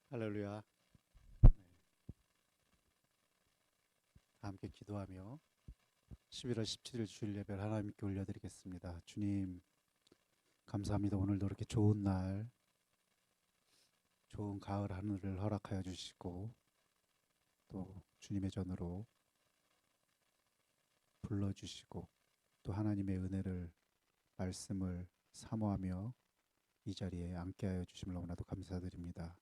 할렐루야. 함께 기도하며 11월 17일 주일 예배를 하나님께 올려드리겠습니다. 주님 감사합니다. 오늘도 이렇게 좋은 날, 좋은 가을 하늘을 허락하여 주시고 또 주님의 전으로 불러주시고 또 하나님의 은혜를, 말씀을 사모하며 이 자리에 앉게 하여 주심을 너무나도 감사드립니다.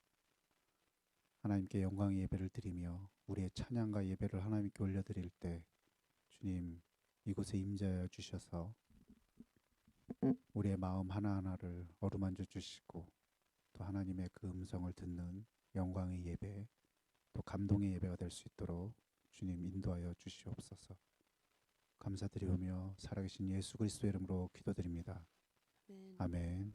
하나님께 영광의 예배를 드리며 우리의 찬양과 예배를 하나님께 올려드릴 때 주님 이곳에 임재하여 주셔서 우리의 마음 하나하나를 어루만져 주시고 또 하나님의 그 음성을 듣는 영광의 예배, 또 감동의 예배가 될 수 있도록 주님 인도하여 주시옵소서. 감사드리오며 살아계신 예수 그리스도의 이름으로 기도드립니다. 아멘.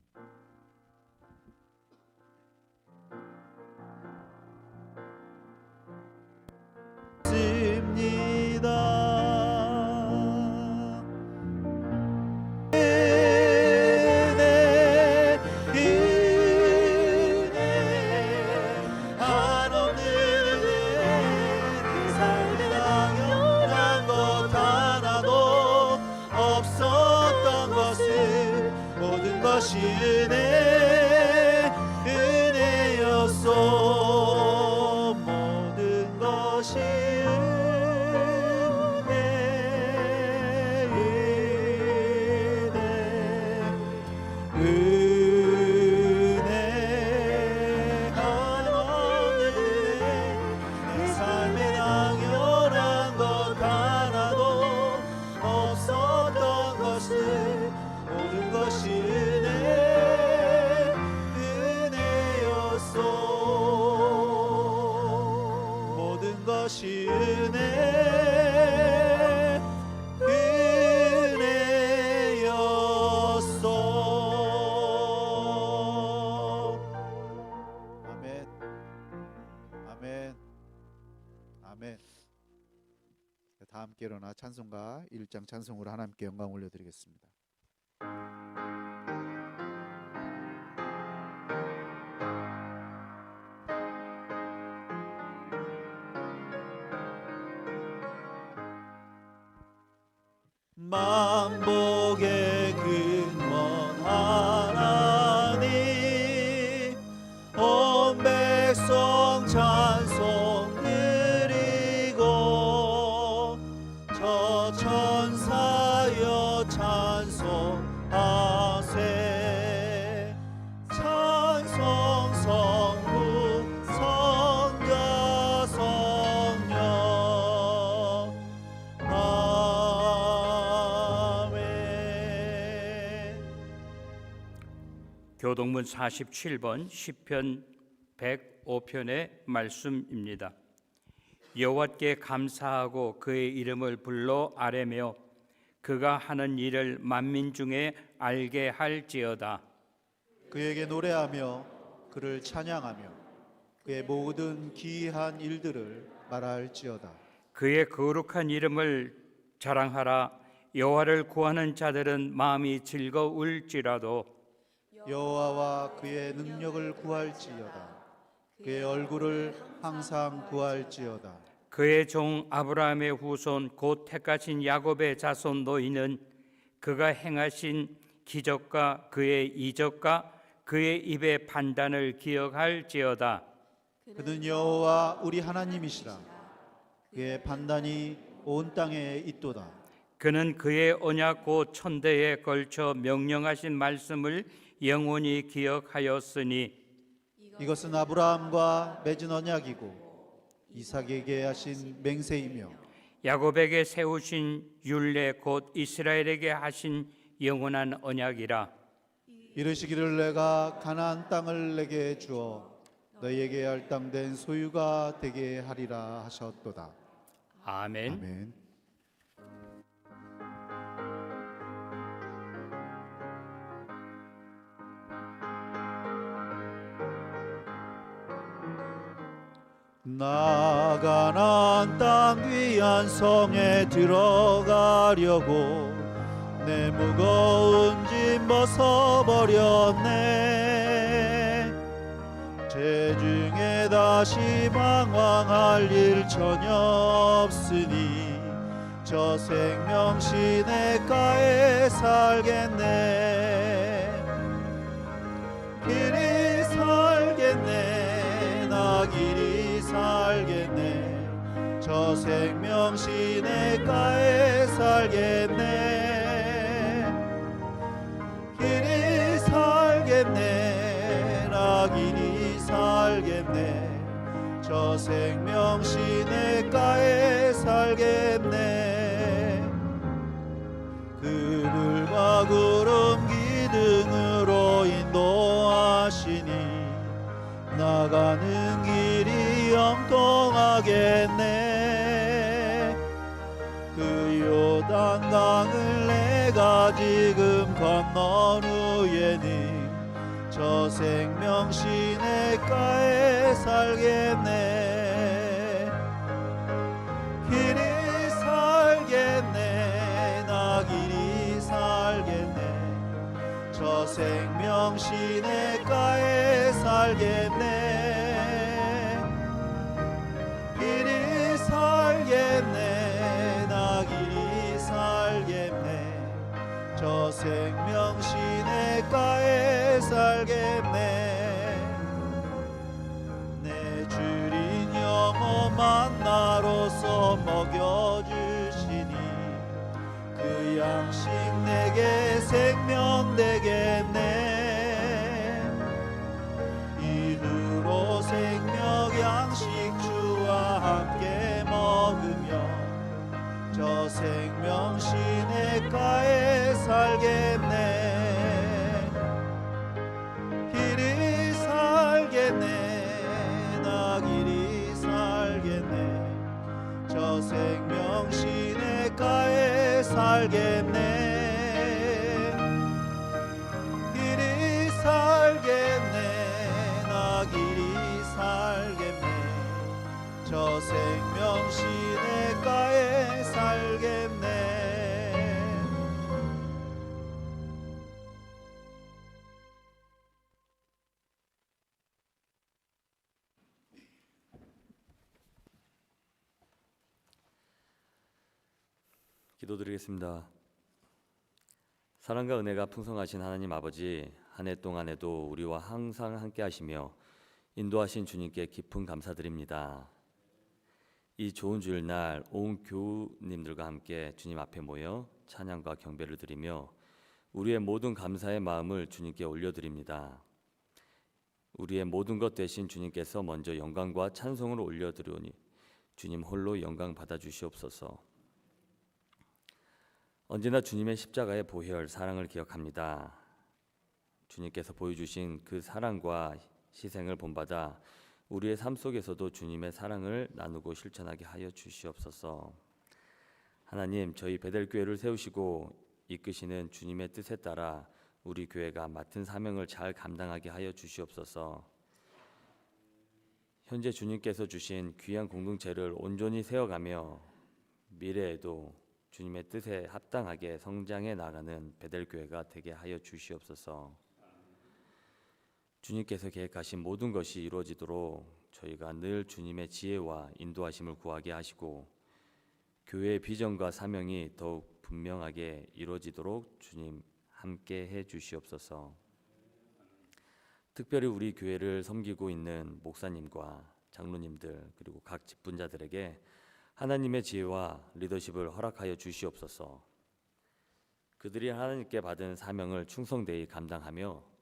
은혜였소. 모든 것이 다 함께 일어나 찬송가 1장 찬송으로 하나님께 영광 올려드리겠습니다. 만복의 근원 하나님, 온 백성 찬송 드리고 저 천사여 찬송하세. 찬송 성부 성자 성령 교동문 47번 시편 105편의 말씀입니다. 여호와께 감사하고 그의 이름을 불러 아뢰며 그가 하는 일을 만민 중에 알게 할지어다. 그에게 노래하며 그를 찬양하며 그의 모든 기이한 일들을 말할지어다. 그의 거룩한 이름을 자랑하라. 여호와를 구하는 자들은 마음이 즐거울지라도 여호와와 그의 능력을 구할지어다. 그의 얼굴을 항상 구할지어다. 그의 종 아브라함의 후손 곧 택하신 야곱의 자손 너희는 그가 행하신 기적과 그의 이적과 그의 입의 판단을 기억할지어다. 그는 여호와 우리 하나님이시라. 그의 판단이 온 땅에 있도다. 그는 그의 언약 곧 천대에 걸쳐 명령하신 말씀을 영원히 기억하였으니 이것은 아브라함과 맺은 언약이고 이삭에게 하신 맹세이며 야곱에게 세우신 율례 곧 이스라엘에게 하신 영원한 언약이라. 이르시기를 내가 가나안 땅을 내게 주어 너희에게 할당된 소유가 되게 하리라 하셨도다. 아멘. 아멘. 나 가나안 땅 귀한 성에 들어가려고 내 무거운 짐 벗어버렸네. 재중에 다시 방황할 일 전혀 없으니 저 생명 시냇가에 살겠네. 길이 살겠네. 나 길이 살겠네. 저 생명 시냇가에 살겠네. 길이 살겠네. 나 길이 살겠네. 저 생명 시냇가에 살겠네. 그늘과 구름 기둥으로 인도하시니 나가는 길이 영통하겠네. 그 요단강을 내가 지금 건넌 후에는 저 생명 시냇가에 살겠네. 길이 살겠네. 나 길이 살겠네. 저 생명 시냇가에 살겠네. 길이 살겠네. 나 길이 살겠네. 저 생명 시냇가에 살겠네. 내 주린 영혼 만나로서 먹여주시니 그 양식 내게 생명 되겠네. 이후로 생명 양식 주와 함께 먹으며 저 생명 시냇가에 살겠네. 길이 살겠네. 나 길이 살겠네. 저 생명 시냇가에 살겠네. 길이 살겠네. 나 길이 살겠네. 저 생명 시냇가에 살겠네. 기도드리겠습니다. 사랑과 은혜가 풍성하신 하나님 아버지, 한 해 동안에도 우리와 항상 함께 하시며 인도하신 주님께 깊은 감사드립니다. 이 좋은 주일날 온 교우님들과 함께 주님 앞에 모여 찬양과 경배를 드리며 우리의 모든 감사의 마음을 주님께 올려드립니다. 우리의 모든 것 대신 주님께서 먼저 영광과 찬송을 올려드리오니 주님 홀로 영광 받아주시옵소서. 언제나 주님의 십자가의 보혈 사랑을 기억합니다. 주님께서 보여주신 그 사랑과 희생을 본받아 우리의 삶 속에서도 주님의 사랑을 나누고 실천하게 하여 주시옵소서. 하나님, 저희 베델교회를 세우시고 이끄시는 주님의 뜻에 따라 우리 교회가 맡은 사명을 잘 감당하게 하여 주시옵소서. 현재 주님께서 주신 귀한 공동체를 온전히 세워가며 미래에도 주님의 뜻에 합당하게 성장해 나가는 베델교회가 되게 하여 주시옵소서. 주님께서 계획하신 모든 것이 이루어지도록 저희가 늘 주님의 지혜와 인도하심을 구하게 하시고 교회의 비전과 사명이 더욱 분명하게 이루어지도록 주님 함께 해 주시옵소서. 특별히 우리 교회를 섬기고 있는 목사님과 장로님들 그리고 각 직분자들에게 하나님의 지혜와 리더십을 허락하여 주시옵소서. 그들이 하나님께 받은 사명을 충성되이 감당하며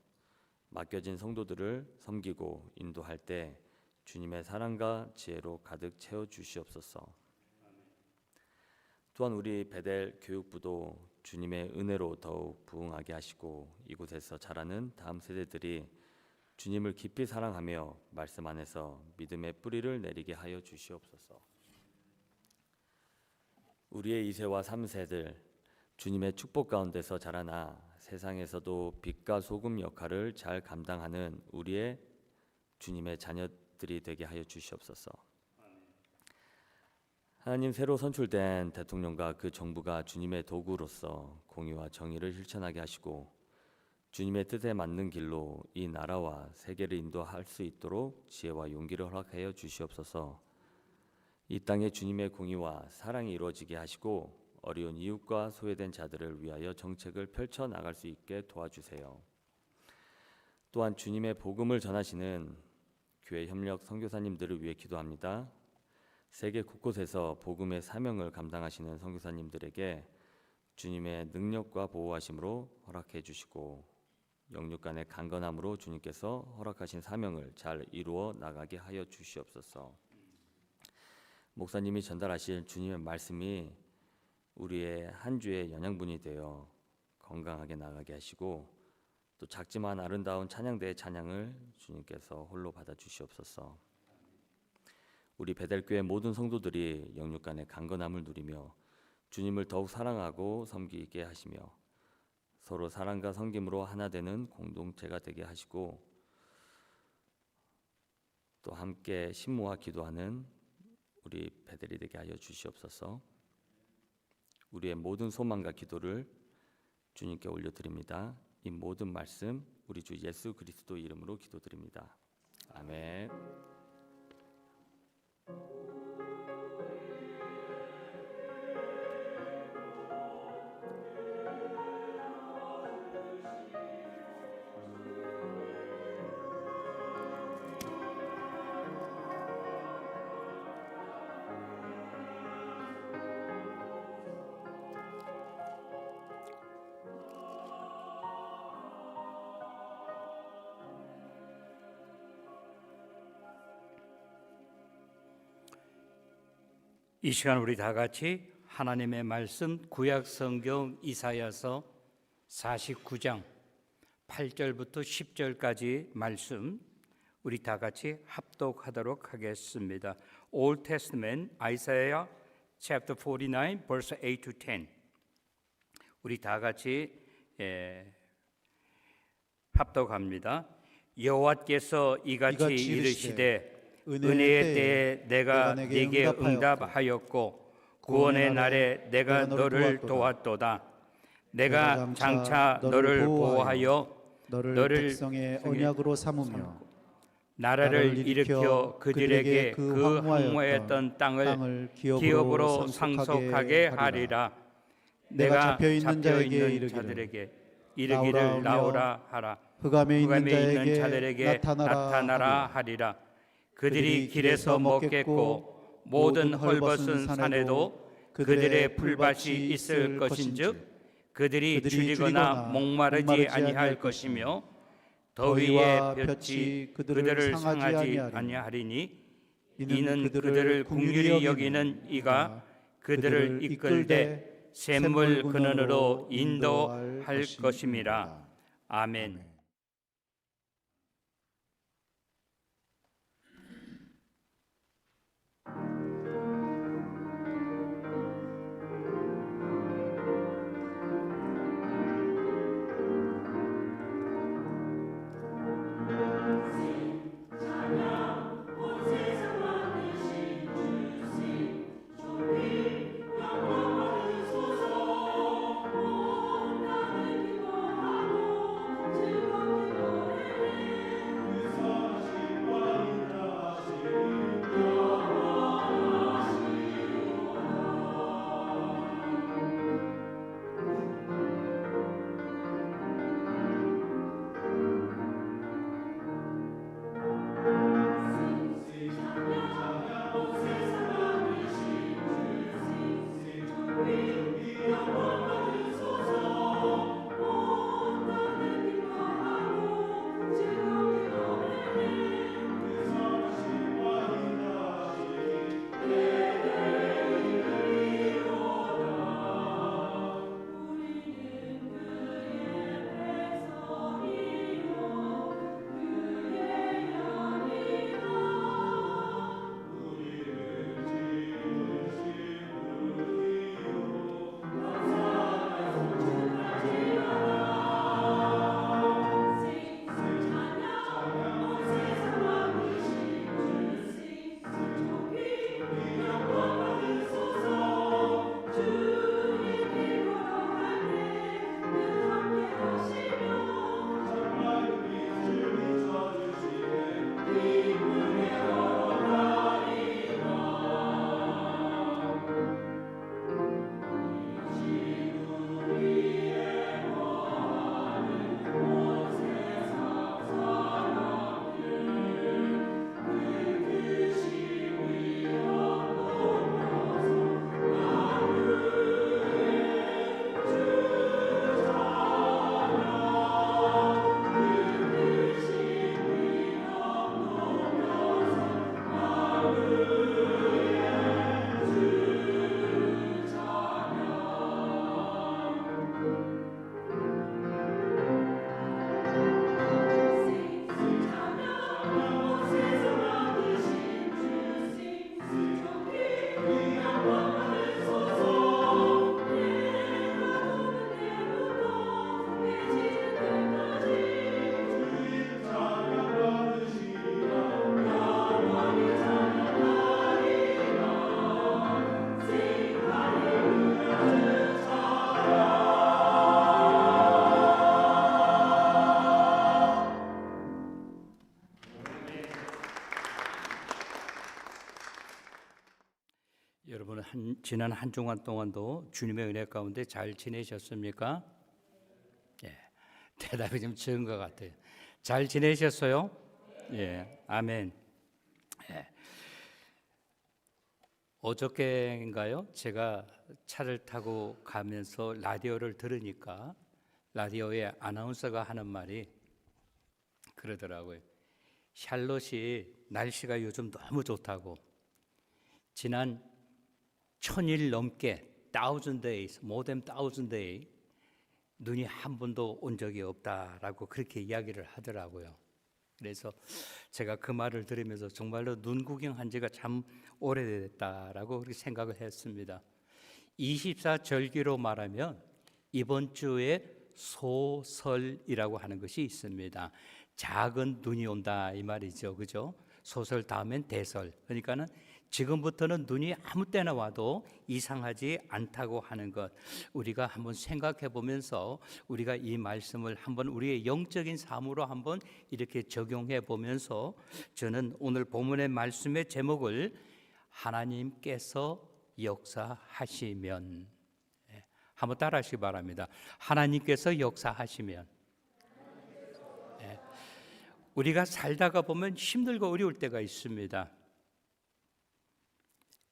맡겨진 성도들을 섬기고 인도할 때 주님의 사랑과 지혜로 가득 채워 주시옵소서. 또한 우리 베델 교육부도 주님의 은혜로 더욱 부흥하게 하시고 이곳에서 자라는 다음 세대들이 주님을 깊이 사랑하며 말씀 안에서 믿음의 뿌리를 내리게 하여 주시옵소서. 우리의 2세와 3세들 주님의 축복 가운데서 자라나 세상에서도 빛과 소금 역할을 잘 감당하는 우리의 주님의 자녀들이 되게 하여 주시옵소서. 하나님, 새로 선출된 대통령과 그 정부가 주님의 도구로서 공의와 정의를 실천하게 하시고 주님의 뜻에 맞는 길로 이 나라와 세계를 인도할 수 있도록 지혜와 용기를 허락하여 주시옵소서. 이 땅에 주님의 공의와 사랑이 이루어지게 하시고 어려운 이웃과 소외된 자들을 위하여 정책을 펼쳐 나갈 수 있게 도와주세요. 또한 주님의 복음을 전하시는 교회 협력 선교사님들을 위해 기도합니다. 세계 곳곳에서 복음의 사명을 감당하시는 선교사님들에게 주님의 능력과 보호하심으로 허락해 주시고 영육 간의 강건함으로 주님께서 허락하신 사명을 잘 이루어 나가게 하여 주시옵소서. 목사님이 전달하실 주님의 말씀이 우리의 한 주의 영양분이 되어 건강하게 나가게 하시고 또 작지만 아름다운 찬양대의 찬양을 주님께서 홀로 받아 주시옵소서. 우리 베델교회 모든 성도들이 영육 간의 강건함을 누리며 주님을 더욱 사랑하고 섬기게 하시며 서로 사랑과 섬김으로 하나 되는 공동체가 되게 하시고 또 함께 신모와 기도하는 우리 베델이 되게 하여 주시옵소서. 우리의 모든 소망과 기도를 주님께 올려드립니다. 이 모든 말씀 우리 주 예수 그리스도 이름으로 기도드립니다. 아멘. 이 시간 우리 다 같이 하나님의 말씀 구약 성경 이사야서 49장 8절부터 10절까지 말씀 우리 다 같이 합독하도록 하겠습니다. Old Testament Isaiah chapter 49 verse 8 to 10. 우리 다 같이 합독합니다. 여호와께서 이같이 이르시되 은혜의 때에 내가 네게 응답하였고 구원의 날에 내가 너를 도왔도다. 내가 장차 너를 보호하여 너를 백성의 언약으로 삼으며 나라를 일으켜 그들에게 그 황무했던 땅을 기업으로 상속하게 하리라. 내가 잡혀있는 자들에게 이르기를 나오라 하라. 흑암에 있는 자들에게 나타나라 하리라. 그들이 길에서 먹겠고 모든 헐벗은 산에도 그들의 풀밭이 있을 것인즉 그들이 줄이거나 목마르지 아니할 것이며 더위의 볕이 그들을 상하지 아니하리니 이는 그들을 긍휼히 여기는 이가 그들을 이끌되 샘물 근원으로 인도할 것임이라. 아멘. 지난 한 주간 동안도 주님의 은혜 가운데 잘 지내셨습니까? 예, 대답이 좀 적은 것 같아요. 잘 지내셨어요? 예, 아멘. 예. 어저께인가요? 제가 차를 타고 가면서 라디오를 들으니까 라디오에 아나운서가 하는 말이 그러더라고요. 샬롯이 날씨가 요즘 너무 좋다고 지난 1000일 넘게 1000 days, more than 1000 days 눈이 한 번도 온 적이 없다라고 그렇게 이야기를 하더라고요. 그래서 제가 그 말을 들으면서 정말로 눈 구경한 지가 참 오래됐다라고 그렇게 생각을 했습니다. 24절기로 말하면 이번 주에 소설이라고 하는 것이 있습니다. 작은 눈이 온다 이 말이죠, 그죠? 소설 다음엔 대설. 그러니까는 지금부터는 눈이 아무 때나 와도 이상하지 않다고 하는 것, 우리가 한번 생각해 보면서 우리가 이 말씀을 한번 우리의 영적인 삶으로 한번 이렇게 적용해 보면서 저는 오늘 본문의 말씀의 제목을 하나님께서 역사하시면, 한번 따라하시기 바랍니다. 하나님께서 역사하시면. 우리가 살다가 보면 힘들고 어려울 때가 있습니다.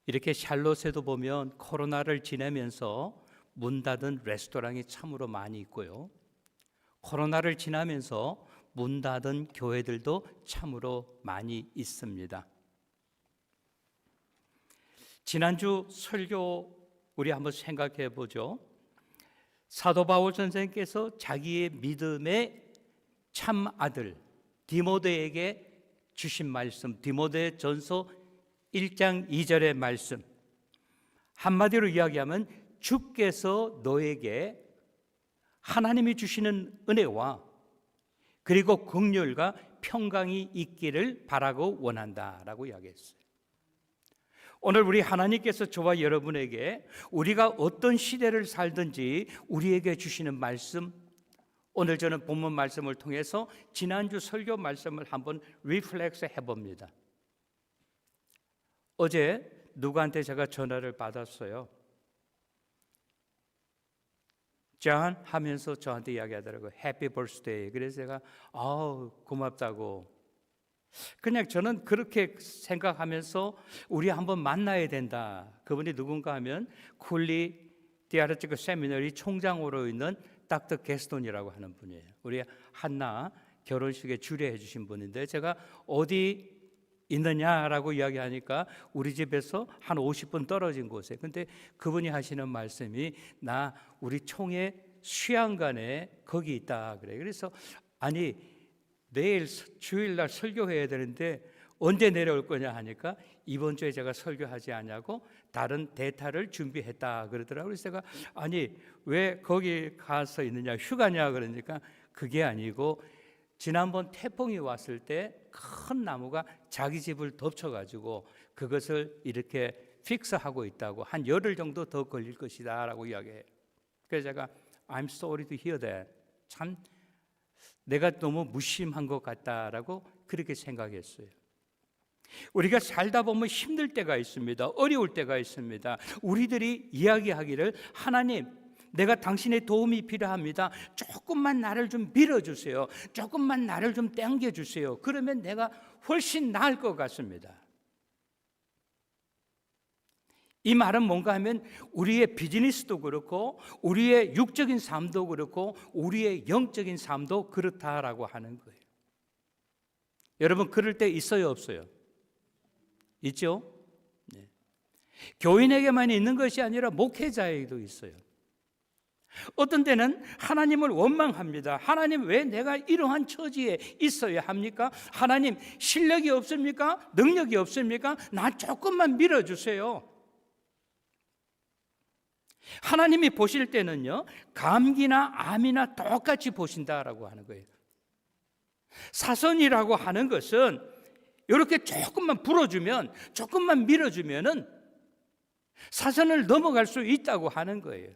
이렇게 샬롯에도 보면 코로나를 지내면서 문 닫은 레스토랑이 참으로 많이 있고요. 코로나를 지나면서 문 닫은 교회들도 참으로 많이 있습니다. 지난주 설교 우리 한번 생각해 보죠. 사도 바울 선생님께서 자기의 믿음의 참 아들 디모데에게 주신 말씀, 디모데 전서 1장 2절의 말씀, 한마디로 이야기하면 주께서 너에게 하나님이 주시는 은혜와 그리고 긍휼과 평강이 있기를 바라고 원한다라고 이야기했어요. 오늘 우리 하나님께서 저와 여러분에게 우리가 어떤 시대를 살든지 우리에게 주시는 말씀, 오늘 저는 본문 말씀을 통해서 지난주 설교 말씀을 한번 리플렉스 해봅니다. 어제 누구한테 제가 전화를 받았어요. 존 하면서 저한테 이야기하더라고요. 해피 버스데이. 그래서 제가 고맙다고. 그냥 저는 그렇게 생각하면서 우리 한번 만나야 된다. 그분이 누군가 하면 쿨리 디아르치크 세미너리 총장으로 있는 닥터 게스톤이라고 하는 분이에요. 우리 한나 결혼식에 주례해 주신 분인데 제가 어디 있느냐라고 이야기하니까 우리 집에서 한 50분 떨어진 곳에. 근데 그분이 하시는 말씀이 나 우리 총회 수양관에 거기 있다 그래. 그래서 아니 내일 주일날 설교해야 되는데 언제 내려올 거냐 하니까 이번 주에 제가 설교하지 않냐고 다른 대타를 준비했다 그러더라고요. 그래서 제가 아니 왜 거기 가서 있느냐 휴가냐 그러니까 그게 아니고 지난번 태풍이 왔을 때 큰 나무가 자기 집을 덮쳐가지고 그것을 이렇게 픽스하고 있다고 한 열흘 정도 더 걸릴 것이다 라고 이야기해요. 그래서 제가 I'm sorry to hear that. 참 내가 너무 무심한 것 같다라고 그렇게 생각했어요. 우리가 살다 보면 힘들 때가 있습니다. 어려울 때가 있습니다. 우리들이 이야기하기를 하나님 내가 당신의 도움이 필요합니다. 조금만 나를 좀 밀어주세요. 조금만 나를 좀 당겨주세요. 그러면 내가 훨씬 나을 것 같습니다. 이 말은 뭔가 하면 우리의 비즈니스도 그렇고 우리의 육적인 삶도 그렇고 우리의 영적인 삶도 그렇다라고 하는 거예요. 여러분 그럴 때 있어요 없어요? 있죠? 네. 교인에게만 있는 것이 아니라 목회자에게도 있어요. 어떤 때는 하나님을 원망합니다. 하나님 왜 내가 이러한 처지에 있어야 합니까? 하나님 실력이 없습니까? 능력이 없습니까? 나 조금만 밀어주세요. 하나님이 보실 때는요 감기나 암이나 똑같이 보신다라고 하는 거예요. 사선이라고 하는 것은 이렇게 조금만 불어주면 조금만 밀어주면은 사선을 넘어갈 수 있다고 하는 거예요.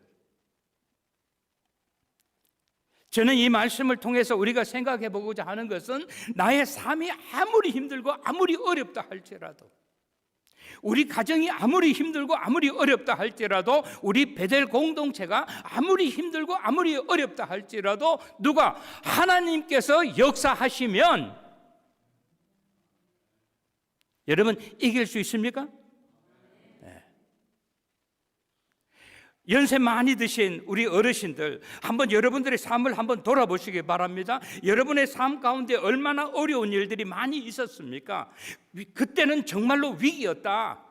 저는 이 말씀을 통해서 우리가 생각해 보고자 하는 것은 나의 삶이 아무리 힘들고 아무리 어렵다 할지라도 우리 가정이 아무리 힘들고 아무리 어렵다 할지라도, 우리 베델 공동체가 아무리 힘들고 아무리 어렵다 할지라도 누가 하나님께서 역사하시면 여러분 이길 수 있습니까? 연세 많이 드신 우리 어르신들, 한번 여러분들의 삶을 한번 돌아보시기 바랍니다. 여러분의 삶 가운데 얼마나 어려운 일들이 많이 있었습니까? 그때는 정말로 위기였다.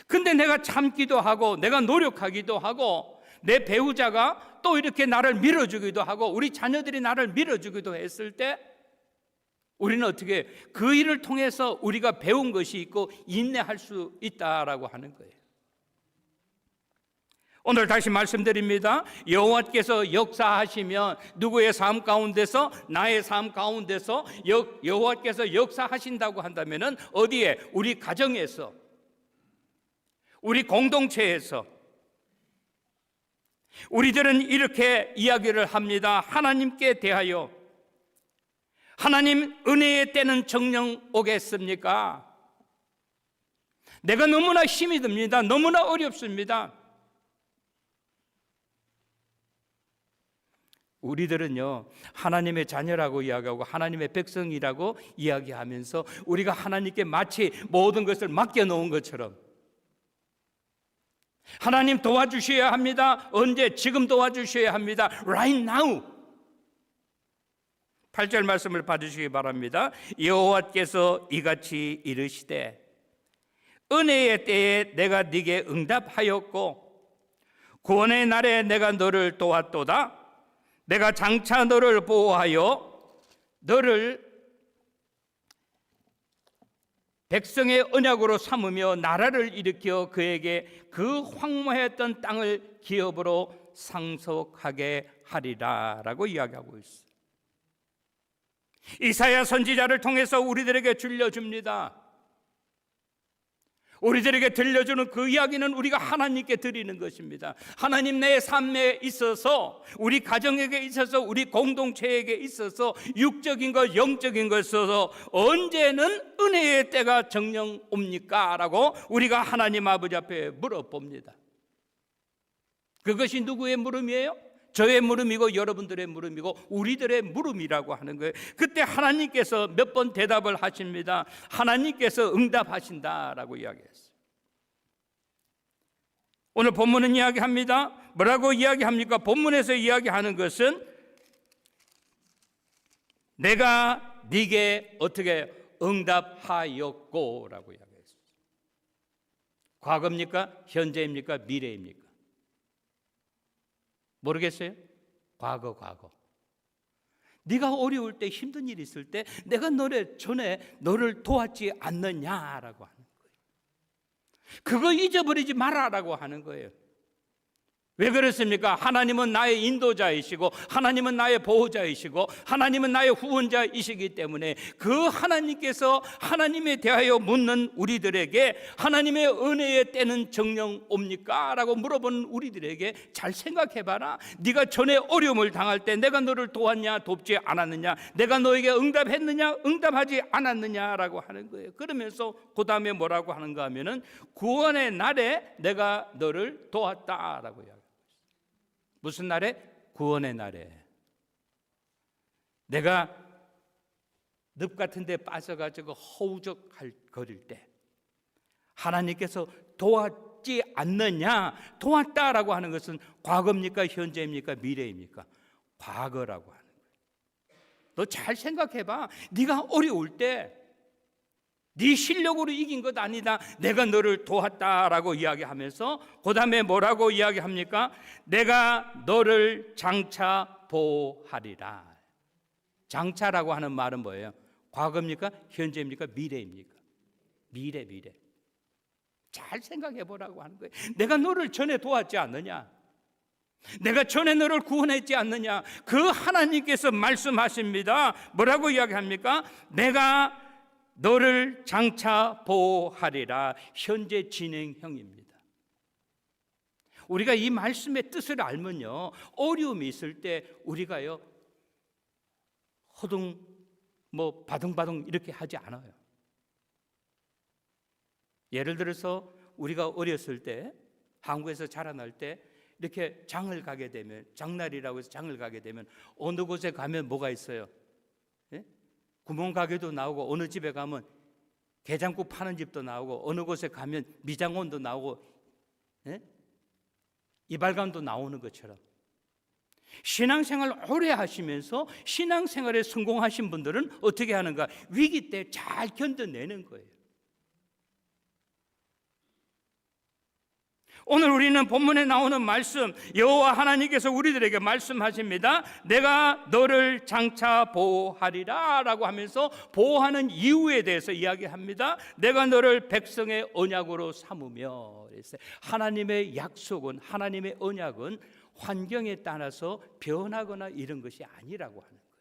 근데 내가 참기도 하고 내가 노력하기도 하고 내 배우자가 또 이렇게 나를 밀어주기도 하고 우리 자녀들이 나를 밀어주기도 했을 때 우리는 어떻게 그 일을 통해서 우리가 배운 것이 있고 인내할 수 있다라고 하는 거예요. 오늘 다시 말씀드립니다. 여호와께서 역사하시면 누구의 삶 가운데서, 나의 삶 가운데서 여호와께서 역사하신다고 한다면은 어디에? 우리 가정에서, 우리 공동체에서. 우리들은 이렇게 이야기를 합니다. 하나님께 대하여, 하나님 은혜의 때는 정녕 오겠습니까? 내가 너무나 힘이 듭니다. 너무나 어렵습니다. 우리들은요, 하나님의 자녀라고 이야기하고 하나님의 백성이라고 이야기하면서 우리가 하나님께 마치 모든 것을 맡겨놓은 것처럼, 하나님 도와주셔야 합니다. 언제? 지금 도와주셔야 합니다. Right now. 8절 말씀을 받으시기 바랍니다. 여호와께서 이같이 이르시되 은혜의 때에 내가 네게 응답하였고 구원의 날에 내가 너를 도왔도다. 내가 장차 너를 보호하여 너를 백성의 언약으로 삼으며 나라를 일으켜 그에게 그 황무했던 땅을 기업으로 상속하게 하리라 라고 이야기하고 있어요. 이사야 선지자를 통해서 우리들에게 들려줍니다. 우리들에게 들려주는 그 이야기는 우리가 하나님께 드리는 것입니다. 하나님, 내 삶에 있어서, 우리 가정에게 있어서, 우리 공동체에게 있어서, 육적인 것, 영적인 것에 있어서 언제는 은혜의 때가 정녕 옵니까? 라고 우리가 하나님 아버지 앞에 물어봅니다. 그것이 누구의 물음이에요? 저의 물음이고 여러분들의 물음이고 우리들의 물음이라고 하는 거예요. 그때 하나님께서 몇 번 대답을 하십니다. 하나님께서 응답하신다라고 이야기했어요. 오늘 본문은 이야기합니다. 뭐라고 이야기합니까? 본문에서 이야기하는 것은 내가 네게 어떻게 응답하였고 라고 이야기했어요. 과거입니까? 현재입니까? 미래입니까? 모르겠어요? 과거. 네가 어려울 때, 힘든 일이 있을 때 내가 전에 너를 도왔지 않느냐라고 하는 거예요. 그거 잊어버리지 마라라고 하는 거예요. 왜 그렇습니까? 하나님은 나의 인도자이시고 하나님은 나의 보호자이시고 하나님은 나의 후원자이시기 때문에 그 하나님께서 하나님에 대하여 묻는 우리들에게 하나님의 은혜의 때는 정녕 옵니까? 라고 물어보는 우리들에게 잘 생각해봐라. 네가 전에 어려움을 당할 때 내가 너를 도왔냐, 돕지 않았느냐, 내가 너에게 응답했느냐, 응답하지 않았느냐라고 하는 거예요. 그러면서 그 다음에 뭐라고 하는가 하면은 구원의 날에 내가 너를 도왔다라고 이야기합니다. 무슨 날에? 구원의 날에. 내가 늪 같은 데 빠져가지고 허우적거릴 때 하나님께서 도왔지 않느냐? 도왔다라고 하는 것은 과거입니까? 현재입니까? 미래입니까? 과거라고 하는 거예요. 너 잘 생각해봐. 네가 어려울 때 네 실력으로 이긴 것 아니다. 내가 너를 도왔다라고 이야기하면서 그 다음에 뭐라고 이야기합니까? 내가 너를 장차 보호하리라. 장차라고 하는 말은 뭐예요? 과거입니까? 현재입니까? 미래입니까? 미래. 잘 생각해 보라고 하는 거예요. 내가 너를 전에 도왔지 않느냐? 내가 전에 너를 구원했지 않느냐? 그 하나님께서 말씀하십니다. 뭐라고 이야기합니까? 내가 너를 장차 보호하리라. 현재 진행형입니다. 우리가 이 말씀의 뜻을 알면요, 어려움이 있을 때 우리가요 바둥바둥 이렇게 하지 않아요. 예를 들어서 우리가 어렸을 때, 한국에서 자라날 때 이렇게 장을 가게 되면, 장날이라고 해서 장을 가게 되면 어느 곳에 가면 뭐가 있어요? 예? 구멍가게도 나오고, 어느 집에 가면 게장국 파는 집도 나오고, 어느 곳에 가면 미장원도 나오고, 예? 이발관도 나오는 것처럼, 신앙생활 오래 하시면서 신앙생활에 성공하신 분들은 어떻게 하는가? 위기 때 잘 견뎌내는 거예요. 오늘 우리는 본문에 나오는 말씀, 여호와 하나님께서 우리들에게 말씀하십니다. 내가 너를 장차 보호하리라 라고 하면서 보호하는 이유에 대해서 이야기합니다. 내가 너를 백성의 언약으로 삼으며. 하나님의 약속은, 하나님의 언약은 환경에 따라서 변하거나 이런 것이 아니라고 하는 거예요.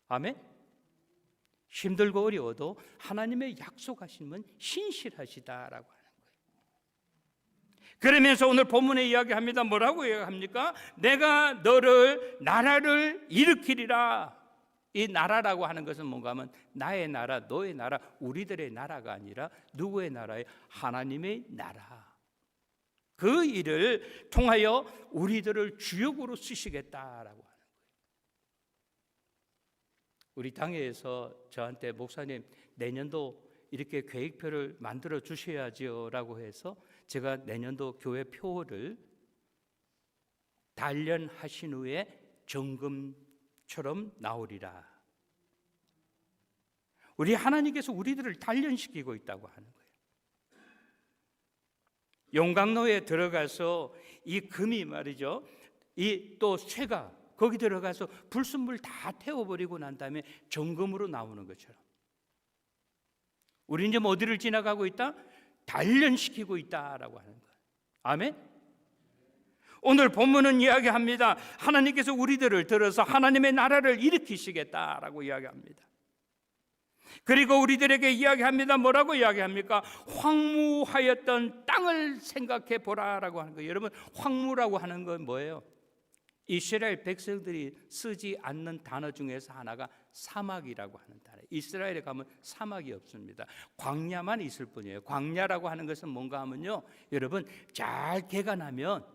아멘? 힘들고 어려워도 하나님의 약속하심은 신실하시다라고 하는 거예요. 그러면서 오늘 본문에 이야기합니다. 뭐라고 이야기합니까? 내가 너를 나라를 일으키리라. 이 나라라고 하는 것은 뭔가 하면 나의 나라, 너의 나라, 우리들의 나라가 아니라 누구의 나라예요? 하나님의 나라. 그 일을 통하여 우리들을 주역으로 쓰시겠다라고 하는 거예요. 우리 당회에서 저한테 목사님 내년도 이렇게 계획표를 만들어 주셔야지요 라고 해서 제가 내년도 교회 표를 단련하신 후에 점검처럼 나오리라. 우리 하나님께서 우리들을 단련시키고 있다고 하는 거예요. 용광로에 들어가서 이 금이 말이죠, 이 또 쇠가 거기 들어가서 불순물 다 태워버리고 난 다음에 정금으로 나오는 것처럼 우리는 지금 어디를 지나가고 있다? 단련시키고 있다라고 하는 거예요. 아멘? 오늘 본문은 이야기합니다. 하나님께서 우리들을 들어서 하나님의 나라를 일으키시겠다라고 이야기합니다. 그리고 우리들에게 이야기합니다. 뭐라고 이야기합니까? 황무하였던 땅을 생각해 보라라고 하는 거예요. 여러분, 황무라고 하는 건 뭐예요? 이스라엘 백성들이 쓰지 않는 단어 중에서 하나가 사막이라고 하는 단어예요. 이스라엘에 가면 사막이 없습니다. 광야만 있을 뿐이에요. 광야라고 하는 것은 뭔가 하면요, 여러분, 잘 개가 나면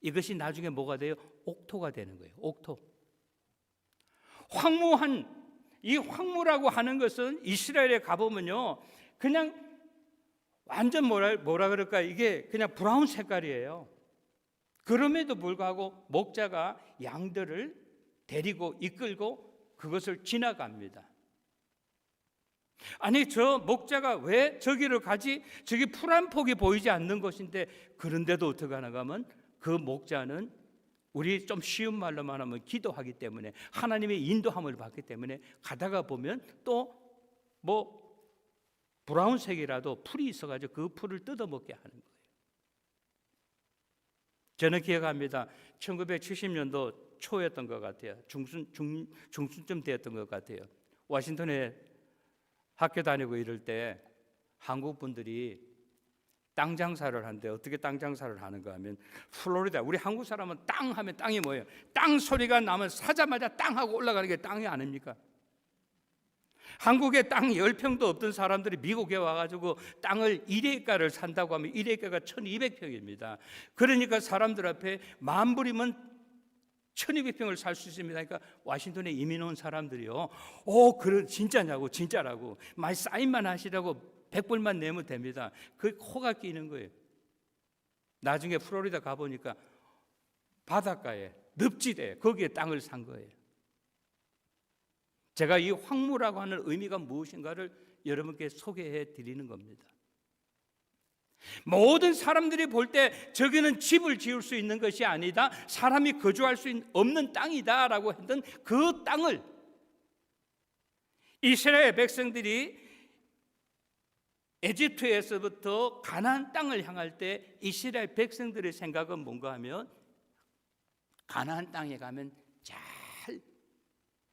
이것이 나중에 뭐가 돼요? 옥토가 되는 거예요. 옥토. 황무한, 이 황무라고 하는 것은 이스라엘에 가보면요, 그냥 완전 뭐라 그럴까, 이게 그냥 브라운 색깔이에요. 그럼에도 불구하고 목자가 양들을 데리고 이끌고 그것을 지나갑니다. 아니, 저 목자가 왜 저기를 가지? 저기 풀 한 폭이 보이지 않는 곳인데, 그런데도 어떻게 하는가 하면 그 목자는 우리 좀 쉬운 말로만 하면 기도하기 때문에, 하나님의 인도함을 받기 때문에 가다가 보면 또 뭐 브라운색이라도 풀이 있어가지고 그 풀을 뜯어먹게 하는 거예요. 저는 기억합니다. 1970년도 초였던 것 같아요. 중순쯤 되었던 것 같아요. 워싱턴에 학교 다니고 이럴 때 한국 분들이 땅 장사를 하는데, 어떻게 땅 장사를 하는가 하면, 플로리다, 우리 한국 사람은 땅 하면 땅이 뭐예요? 땅 소리가 나면 사자마자 땅 하고 올라가는 게 땅이 아닙니까? 한국에 땅 10평도 없던 사람들이 미국에 와가지고 땅을 1에이카를 산다고 하면 1에이카가 1200평입니다. 그러니까 사람들 앞에 만불이면 1200평을 살 수 있습니다. 그러니까 워싱턴에 이민 온 사람들이요, 그래 진짜냐고, 진짜라고, 많이 사인만 하시라고 100불만 내면 됩니다. 그 코가 끼는 거예요. 나중에 플로리다 가보니까 바닷가에 늪지대, 거기에 땅을 산 거예요. 제가 이 황무라고 하는 의미가 무엇인가를 여러분께 소개해 드리는 겁니다. 모든 사람들이 볼 때 저기는 집을 지을 수 있는 것이 아니다, 사람이 거주할 수 없는 땅이다라고 했던 그 땅을 이스라엘 백성들이 에집트에서부터 가나안 땅을 향할 때 이스라엘 백성들의 생각은 뭔가 하면, 가나안 땅에 가면 잘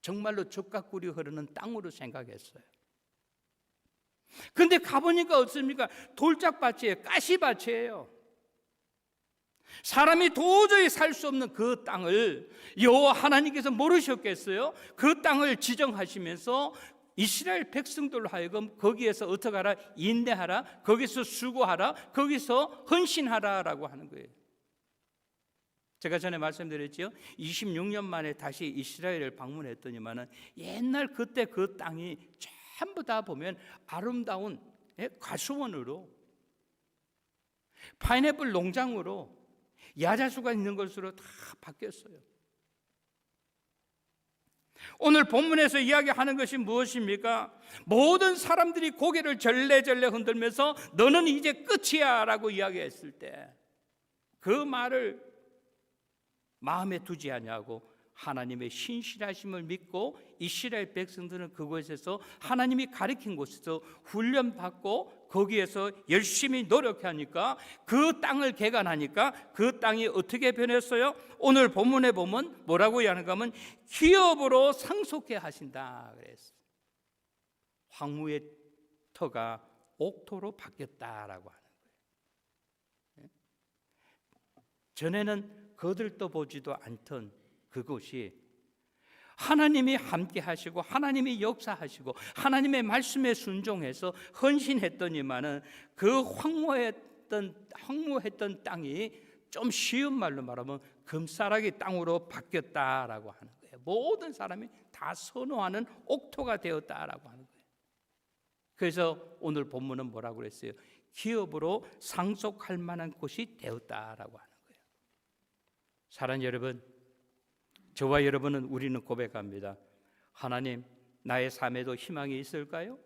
정말로 젖과 꿀이 흐르는 땅으로 생각했어요. 근데 가보니까 어떻습니까? 돌짝밭이에요. 가시밭이에요. 사람이 도저히 살 수 없는 그 땅을 여호와 하나님께서 모르셨겠어요? 그 땅을 지정하시면서 이스라엘 백성들로 하여금 거기에서 어떻게 하라? 인내하라, 거기서 수고하라, 거기서 헌신하라라고 하는 거예요. 제가 전에 말씀드렸죠. 26년 만에 다시 이스라엘을 방문했더니만은 옛날 그때 그 땅이 전부 다 보면 아름다운 과수원으로, 파인애플 농장으로, 야자수가 있는 것으로 다 바뀌었어요. 오늘 본문에서 이야기하는 것이 무엇입니까? 모든 사람들이 고개를 절레절레 흔들면서 너는 이제 끝이야 라고 이야기했을 때 그 말을 마음에 두지 아니하고 하나님의 신실하심을 믿고 이스라엘 백성들은 그곳에서 하나님이 가리킨 곳에서 훈련받고 거기에서 열심히 노력하니까 그 땅을 개간하니까 그 땅이 어떻게 변했어요? 오늘 본문에 보면 뭐라고 이야기하는가 하면 기업으로 상속해 하신다 그랬어요. 황무의 터가 옥토로 바뀌었다라고 하는 거예요. 전에는 거들떠 보지도 않던 그곳이 하나님이 함께 하시고 하나님이 역사하시고 하나님의 말씀에 순종해서 헌신했더니만은 그 황무했던 땅이 좀 쉬운 말로 말하면 금싸라기 땅으로 바뀌었다라고 하는 거예요. 모든 사람이 다 선호하는 옥토가 되었다라고 하는 거예요. 그래서 오늘 본문은 뭐라고 그랬어요? 기업으로 상속할 만한 곳이 되었다라고 하는 거예요. 사랑하는 여러분, 저와 여러분은 우리는 고백합니다. 하나님, 나의 삶에도 희망이 있을까요?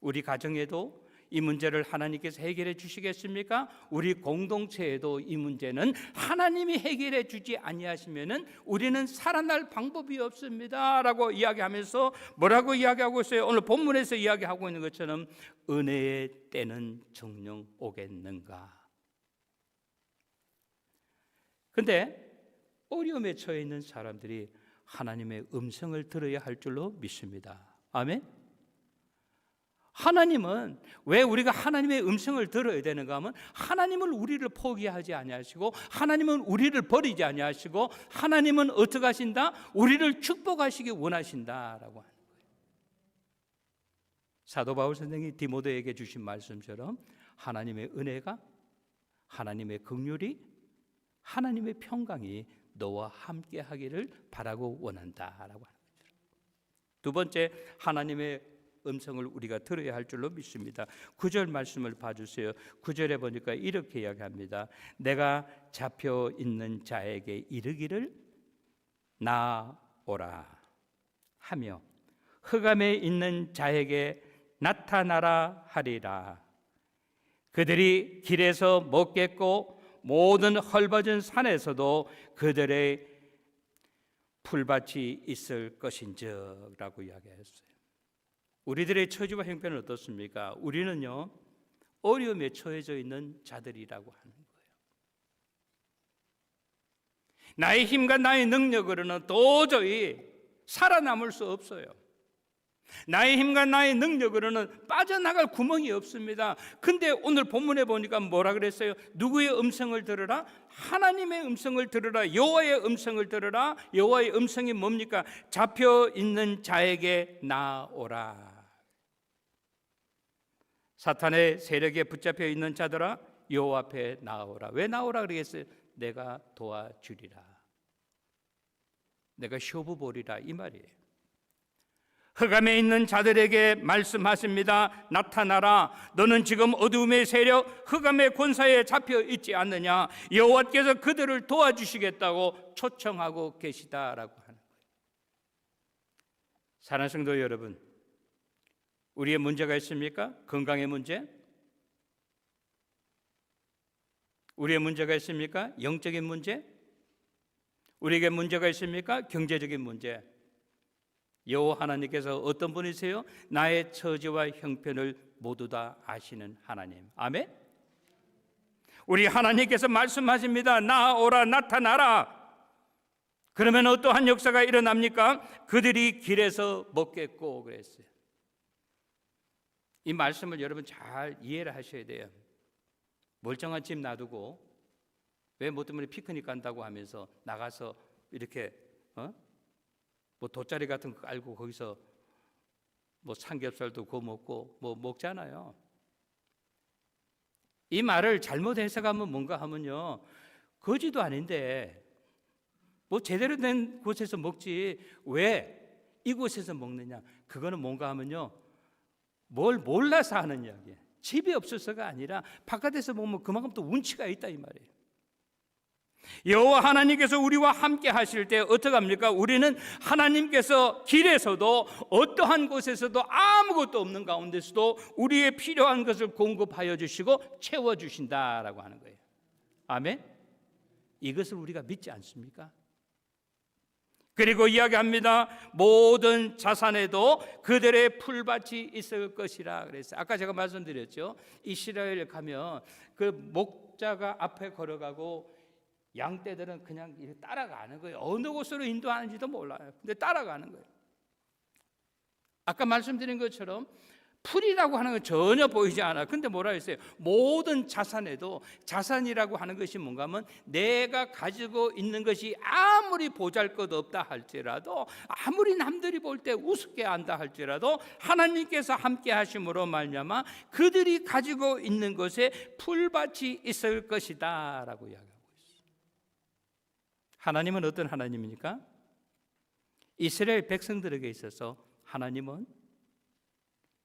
우리 가정에도 이 문제를 하나님께서 해결해 주시겠습니까? 우리 공동체에도 이 문제는 하나님이 해결해 주지 아니하시면은 우리는 살아날 방법이 없습니다 라고 이야기하면서 뭐라고 이야기하고 있어요? 오늘 본문에서 이야기하고 있는 것처럼 은혜의 때는 정녕 오겠는가? 근데 어려움에 처해 있는 사람들이 하나님의 음성을 들어야 할 줄로 믿습니다. 아멘. 하나님은 왜 우리가 하나님의 음성을 들어야 되는가 하면 하나님은 우리를 포기하지 아니하시고 하나님은 우리를 버리지 아니하시고 하나님은 어떻게 하신다? 우리를 축복하시기 원하신다라고 하는 거예요. 사도 바울 선생이 디모데에게 주신 말씀처럼 하나님의 은혜가, 하나님의 긍휼이, 하나님의 평강이 너와 함께 하기를 바라고 원한다라고 하는 거죠. 두 번째, 하나님의 음성을 우리가 들어야 할 줄로 믿습니다. 9절 말씀을 봐주세요. 9절에 보니까 이렇게 이야기합니다. 내가 잡혀 있는 자에게 이르기를 나오라 하며 흑암에 있는 자에게 나타나라 하리라. 그들이 길에서 먹겠고 모든 헐벗은 산에서도 그들의 풀밭이 있을 것인지라고 이야기했어요. 우리들의 처지와 형편은 어떻습니까? 우리는요 어려움에 처해져 있는 자들이라고 하는 거예요. 나의 힘과 나의 능력으로는 도저히 살아남을 수 없어요. 나의 힘과 나의 능력으로는 빠져나갈 구멍이 없습니다. 근데 오늘 본문에 보니까 뭐라 그랬어요? 누구의 음성을 들으라? 하나님의 음성을 들으라. 여호와의 음성을 들으라. 여호와의 음성이 뭡니까? 잡혀 있는 자에게 나오라. 사탄의 세력에 붙잡혀 있는 자들아 여호와 앞에 나오라. 왜 나오라 그러겠어요? 내가 도와주리라. 내가 쇼부보리라 이 말이에요. 흑암에 있는 자들에게 말씀하십니다. 나타나라. 너는 지금 어두움의 세력, 흑암의 권사에 잡혀 있지 않느냐? 여호와께서 그들을 도와주시겠다고 초청하고 계시다라고 하는 거예요. 사랑하는 성도 여러분, 우리의 문제가 있습니까? 건강의 문제? 우리의 문제가 있습니까? 영적인 문제? 우리에게 문제가 있습니까? 경제적인 문제? 여호와 하나님께서 어떤 분이세요? 나의 처지와 형편을 모두 다 아시는 하나님. 아멘. 우리 하나님께서 말씀하십니다. 나오라, 나타나라. 그러면 어떠한 역사가 일어납니까? 그들이 길에서 먹겠고 그랬어요. 이 말씀을 여러분 잘 이해를 하셔야 돼요. 멀쩡한 집 놔두고 왜 뭐 때문에 피크닉 간다고 하면서 나가서 이렇게 뭐 돗자리 같은 거 깔고 거기서 뭐 삼겹살도 구워 먹고 뭐 먹잖아요. 이 말을 잘못 해석하면 뭔가 하면요, 거지도 아닌데 뭐 제대로 된 곳에서 먹지 왜 이곳에서 먹느냐? 그거는 뭔가 하면요, 뭘 몰라서 하는 이야기예요. 집이 없어서가 아니라 바깥에서 먹으면 그만큼 또 운치가 있다 이 말이에요. 여호와 하나님께서 우리와 함께 하실 때 어떻게 합니까? 우리는 하나님께서 길에서도 어떠한 곳에서도 아무것도 없는 가운데서도 우리의 필요한 것을 공급하여 주시고 채워 주신다라고 하는 거예요. 아멘. 이것을 우리가 믿지 않습니까? 그리고 이야기합니다. 모든 자산에도 그들의 풀밭이 있을 것이라 그랬어요. 아까 제가 말씀드렸죠. 이스라엘 가면 그 목자가 앞에 걸어가고 양떼들은 그냥 따라가는 거예요. 어느 곳으로 인도하는지도 몰라요. 근데 따라가는 거예요. 아까 말씀드린 것처럼 풀이라고 하는 건 전혀 보이지 않아요. 근데 뭐라 했어요? 모든 자산에도, 자산이라고 하는 것이 뭔가 하면 내가 가지고 있는 것이 아무리 보잘것없다 할지라도, 아무리 남들이 볼 때 우습게 한다 할지라도 하나님께서 함께 하심으로 말미암아 그들이 가지고 있는 것에 풀밭이 있을 것이다 라고 이야기합니다. 하나님은 어떤 하나님입니까? 이스라엘 백성들에게 있어서 하나님은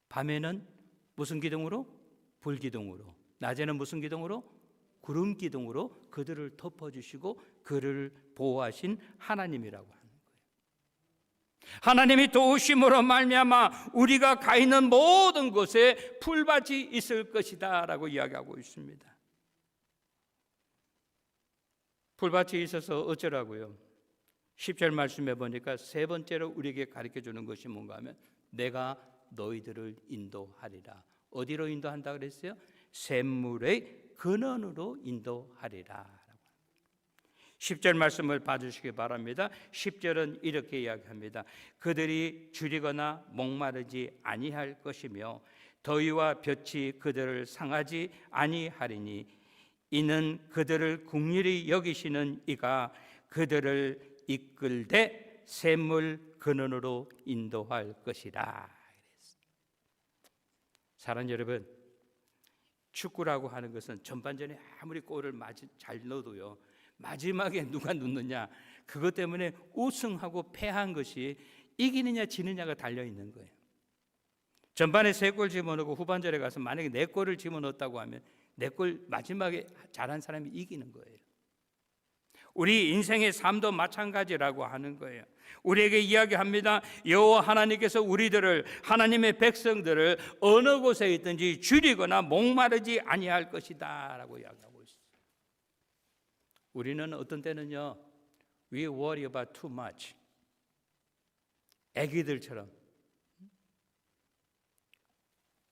밤에는 무슨 기둥으로? 불기둥으로. 낮에는 무슨 기둥으로? 구름 기둥으로 그들을 덮어주시고 그를 보호하신 하나님이라고 하는 거예요. 하나님이 도우심으로 말미암아 우리가 가 있는 모든 곳에 풀밭이 있을 것이다 라고 이야기하고 있습니다. 풀밭이 있어서 어쩌라고요? 10절 말씀해 보니까 세 번째로 우리에게 가르쳐 주는 것이 뭔가 하면 내가 너희들을 인도하리라. 어디로 인도한다 그랬어요? 샘물의 근원으로 인도하리라. 10절 말씀을 봐주시기 바랍니다. 10절은 이렇게 이야기합니다. 그들이 줄이거나 목마르지 아니할 것이며 더위와 볕이 그들을 상하지 아니하리니 이는 그들을 긍휼히 여기시는 이가 그들을 이끌되 샘물 근원으로 인도할 것이라. 사랑하는 여러분, 축구라고 하는 것은 전반전에 아무리 골을 잘 넣어도요, 마지막에 누가 넣느냐, 그것 때문에 우승하고 패한 것이 이기느냐 지느냐가 달려있는 거예요. 전반에 3골 집어넣고 후반전에 가서 만약에 4골을 집어넣었다고 하면 4골 마지막에 잘한 사람이 이기는 거예요. 우리 인생의 삶도 마찬가지라고 하는 거예요. 우리에게 이야기합니다. 여호와 하나님께서 우리들을, 하나님의 백성들을 어느 곳에 있든지 줄이거나 목마르지 아니할 것이다 라고 이야기하고 있어요. 우리는 어떤 때는요, we worry about too much. 애기들처럼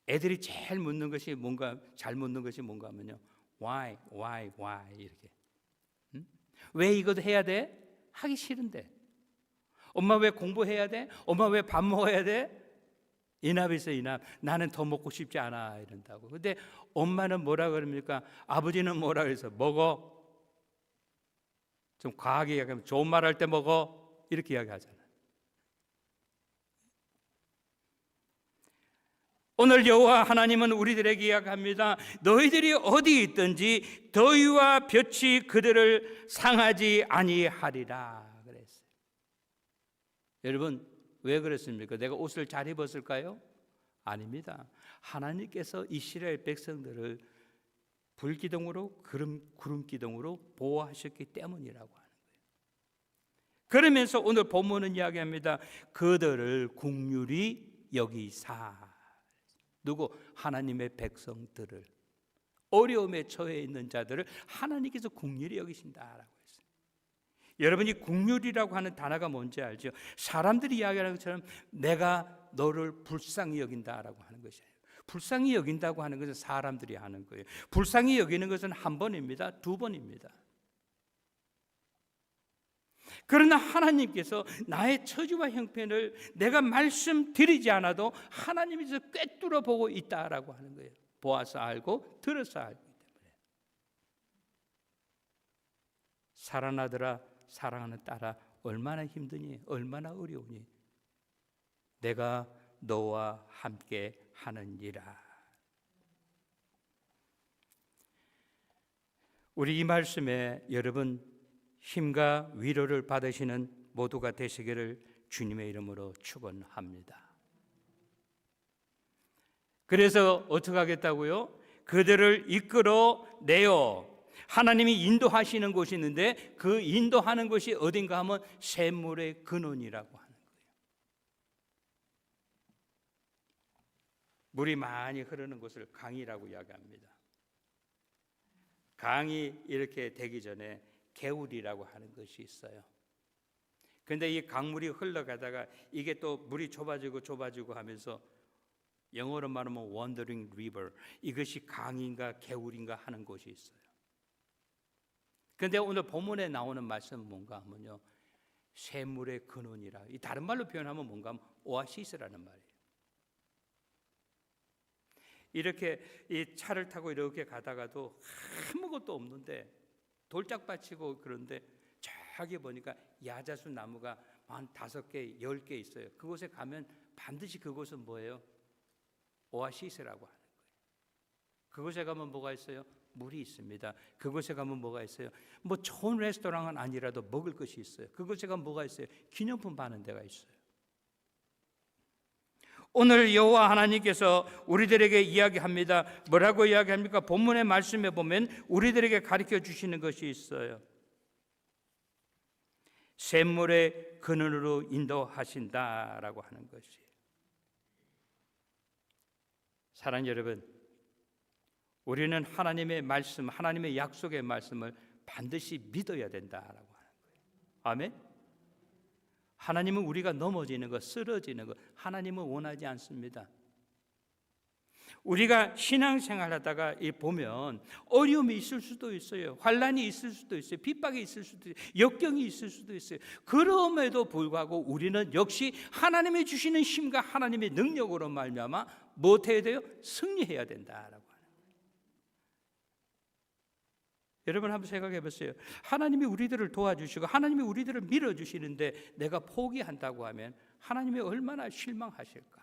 애들이 제일 묻는 것이 뭔가, 잘 묻는 것이 뭔가 하면요, why 이렇게. 왜 이것도 해야 돼? 하기 싫은데. 엄마 왜 공부해야 돼? 엄마 왜 밥 먹어야 돼? 이납 있어 이납. 나는 더 먹고 싶지 않아 이런다고. 근데 엄마는 뭐라 그럽니까? 아버지는 뭐라 그래서 먹어. 좀 과하게 이야기하면 좋은 말 할 때 먹어 이렇게 이야기하잖아요. 오늘 여호와 하나님은 우리들에게 이야기합니다. 너희들이 어디 있든지 더위와 볕이 그들을 상하지 아니하리라 그랬어요. 여러분 왜 그랬습니까? 내가 옷을 잘 입었을까요? 아닙니다. 하나님께서 이스라엘 백성들을 불기둥으로 구름기둥으로 보호하셨기 때문이라고 하는 거예요. 그러면서 오늘 본문은 이야기합니다. 그들을 긍휼히 여기사. 누구? 하나님의 백성들을, 어려움에 처해 있는 자들을 하나님께서 긍휼히 여기신다라고 했어요. 여러분이 긍휼이라고 하는 단어가 뭔지 알죠? 사람들이 이야기하는 것처럼 내가 너를 불쌍히 여긴다라고 하는 것이에요. 불쌍히 여긴다고 하는 것은 사람들이 하는 거예요. 불쌍히 여기는 것은 한 번입니다. 2번입니다. 그러나 하나님께서 나의 처지와 형편을 내가 말씀드리지 않아도 하나님이 꿰뚫어 보고 있다라고 하는 거예요. 보아서 알고 들어서 알기 때문에. 사랑하더라, 사랑하는 딸아, 얼마나 힘드니, 얼마나 어려우니, 내가 너와 함께 하느니라. 우리 이 말씀에 여러분 힘과 위로를 받으시는 모두가 되시기를 주님의 이름으로 축원합니다. 그래서 어떻게 하겠다고요? 그들을 이끌어 내어 하나님이 인도하시는 곳이 있는데 그 인도하는 곳이 어딘가 하면 샘물의 근원이라고 하는 거예요. 물이 많이 흐르는 곳을 강이라고 이야기합니다. 강이 이렇게 되기 전에 개울이라고 하는 것이 있어요. 그런데 이 강물이 흘러가다가 이게 또 물이 좁아지고 하면서 영어로 말하면 wandering river, 이것이 강인가 개울인가 하는 곳이 있어요. 그런데 오늘 본문에 나오는 말씀은 뭔가 하면요, 샘물의 근원이라. 이 다른 말로 표현하면 뭔가 하면 오아시스라는 말이에요. 이렇게 이 차를 타고 이렇게 가다가도 아무것도 없는데 돌짝밭이고 그런데 저기 보니까 야자수 나무가 한 5개, 10개 있어요. 그곳에 가면 반드시 그곳은 뭐예요? 오아시스라고 하는 거예요. 그곳에 가면 뭐가 있어요? 물이 있습니다. 그곳에 가면 뭐가 있어요? 뭐 좋은 레스토랑은 아니라도 먹을 것이 있어요. 그곳에 가면 뭐가 있어요? 기념품 파는 데가 있어요. 오늘 여호와 하나님께서 우리들에게 이야기합니다. 뭐라고 이야기합니까? 본문의 말씀에 보면 우리들에게 가르쳐 주시는 것이 있어요. 샘물의 근원으로 인도하신다라고 하는 것이. 사랑하는 여러분, 우리는 하나님의 말씀, 하나님의 약속의 말씀을 반드시 믿어야 된다라고 하는 거예요. 아멘. 하나님은 우리가 넘어지는 것, 쓰러지는 것, 하나님은 원하지 않습니다. 우리가 신앙생활하다가 보면 어려움이 있을 수도 있어요. 환난이 있을 수도 있어요. 핍박이 있을 수도 있어요. 역경이 있을 수도 있어요. 그럼에도 불구하고 우리는 역시 하나님이 주시는 힘과 하나님의 능력으로 말미암아 무엇해야 돼요? 승리해야 된다라고 하는 거예요. 여러분 한번 생각해 보세요. 하나님이 우리들을 도와주시고 하나님이 우리들을 밀어주시는데 내가 포기한다고 하면 하나님이 얼마나 실망하실까?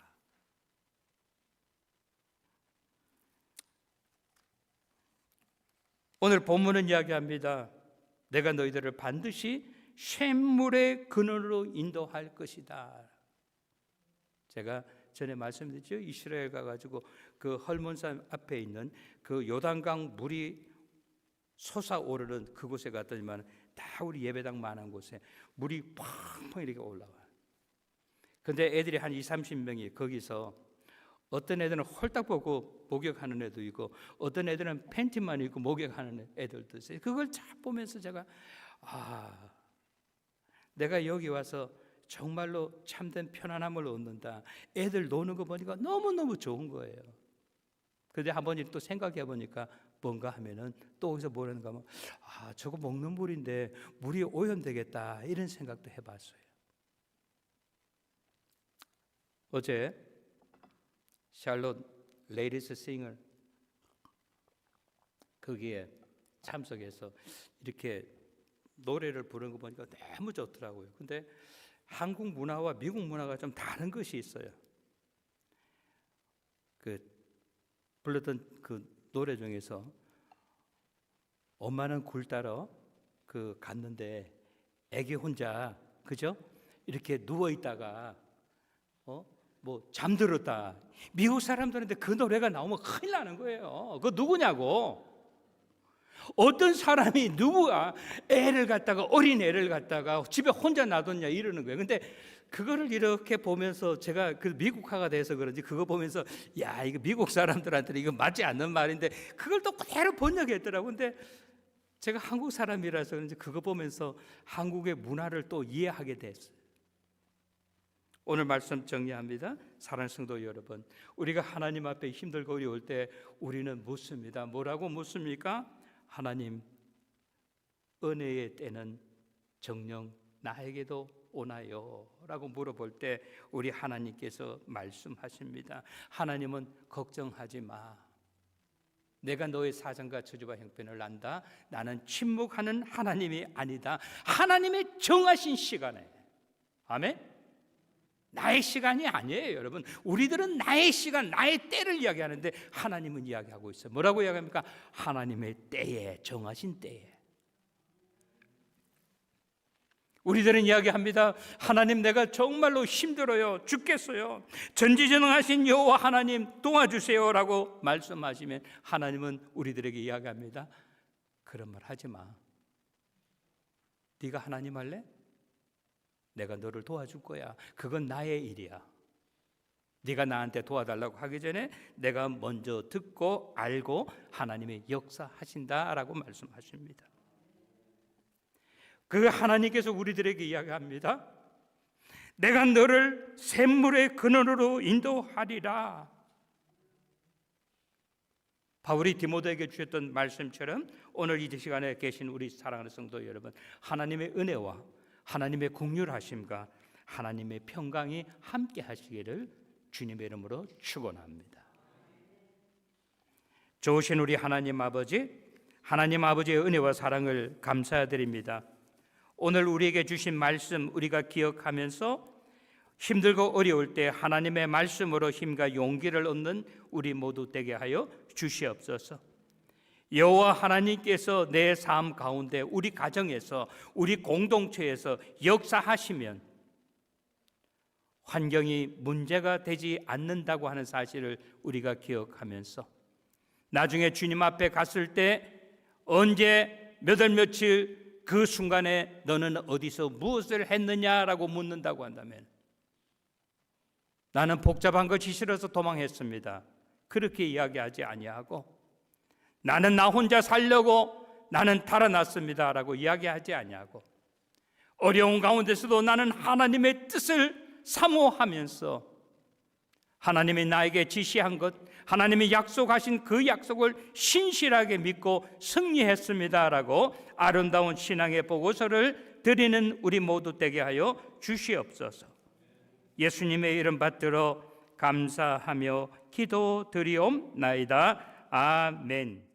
오늘 본문은 이야기합니다. 내가 너희들을 반드시 샘물의 근원으로 인도할 것이다. 제가 전에 말씀드렸죠. 이스라엘 가가지고 그 헐몬산 앞에 있는 그 요단강 물이 솟아오르는 그곳에 갔더니만 다 우리 예배당만한 곳에 물이 팡팡 이렇게 올라와요. 근데 애들이 한 20-30명이 거기서 어떤 애들은 홀딱 벗고 목욕하는 애도 있고 어떤 애들은 팬티만 입고 목욕하는 애들도 있어요. 그걸 쫙 보면서 제가 내가 여기 와서 정말로 참된 편안함을 얻는다. 애들 노는 거 보니까 너무너무 좋은 거예요. 그런데 한 번 또 생각해 보니까 뭔가 하면은 또 거기서 뭐라는가 하면 저거 먹는 물인데 물이 오염되겠다 이런 생각도 해봤어요. 어제 샬롯 레이디스 싱어 거기에 참석해서 이렇게 노래를 부르는 거 보니까 너무 좋더라고요. 근데 한국 문화와 미국 문화가 좀 다른 것이 있어요. 그 불렀던 그 노래 중에서 엄마는 굴 따러 그 갔는데 애기 혼자 그죠? 이렇게 누워 있다가 뭐 잠들었다. 미국 사람들한테 그 노래가 나오면 큰일 나는 거예요. 그거 누구냐고. 어떤 사람이 누구가 애를 갖다가 어린 애를 갖다가 집에 혼자 놔뒀냐 이러는 거예요. 근데 그거를 이렇게 보면서 제가 그 미국화가 돼서 그런지 그거 보면서 야 이거 미국 사람들한테는 이거 맞지 않는 말인데 그걸 또 그대로 번역했더라고. 근데 제가 한국 사람이라서 그런지 그거 보면서 한국의 문화를 또 이해하게 됐어요. 오늘 말씀 정리합니다. 사랑하는 성도 여러분, 우리가 하나님 앞에 힘들고 어려울 때 우리는 묻습니다. 뭐라고 묻습니까? 하나님, 은혜의 때는 정녕 나에게도 오나요? 라고 물어볼 때 우리 하나님께서 말씀하십니다. 하나님은 걱정하지 마. 내가 너의 사정과 저주와 형편을 안다. 나는 침묵하는 하나님이 아니다. 하나님의 정하신 시간에, 아멘? 나의 시간이 아니에요, 여러분. 우리들은 나의 시간, 나의 때를 이야기하는데 하나님은 이야기하고 있어요. 뭐라고 이야기합니까? 하나님의 때에, 정하신 때에. 우리들은 이야기합니다. 하나님, 내가 정말로 힘들어요. 죽겠어요. 전지전능하신 여호와 하나님 도와주세요라고 말씀하시면 하나님은 우리들에게 이야기합니다. 그런 말 하지 마. 네가 하나님 할래? 내가 너를 도와줄 거야. 그건 나의 일이야. 네가 나한테 도와달라고 하기 전에 내가 먼저 듣고 알고 하나님의 역사하신다라고 말씀하십니다. 그 하나님께서 우리들에게 이야기합니다. 내가 너를 샘물의 근원으로 인도하리라. 바울이 디모데에게 주셨던 말씀처럼 오늘 이 시간에 계신 우리 사랑하는 성도 여러분, 하나님의 은혜와 하나님의 긍휼하심과 하나님의 평강이 함께 하시기를 주님의 이름으로 축원합니다. 좋으신 우리 하나님 아버지, 하나님 아버지의 은혜와 사랑을 감사드립니다. 오늘 우리에게 주신 말씀 우리가 기억하면서 힘들고 어려울 때 하나님의 말씀으로 힘과 용기를 얻는 우리 모두 되게 하여 주시옵소서. 여호와 하나님께서 내 삶 가운데 우리 가정에서 우리 공동체에서 역사하시면 환경이 문제가 되지 않는다고 하는 사실을 우리가 기억하면서 나중에 주님 앞에 갔을 때 언제 몇 월 며칠 그 순간에 너는 어디서 무엇을 했느냐라고 묻는다고 한다면 나는 복잡한 것이 싫어서 도망했습니다. 그렇게 이야기하지 아니하고 나는 나 혼자 살려고 나는 달아났습니다라고 이야기하지 아니하고 어려운 가운데서도 나는 하나님의 뜻을 사모하면서 하나님이 나에게 지시한 것, 하나님이 약속하신 그 약속을 신실하게 믿고 승리했습니다라고 아름다운 신앙의 보고서를 드리는 우리 모두 되게 하여 주시옵소서. 예수님의 이름 받들어 감사하며 기도드리옵나이다. 아멘.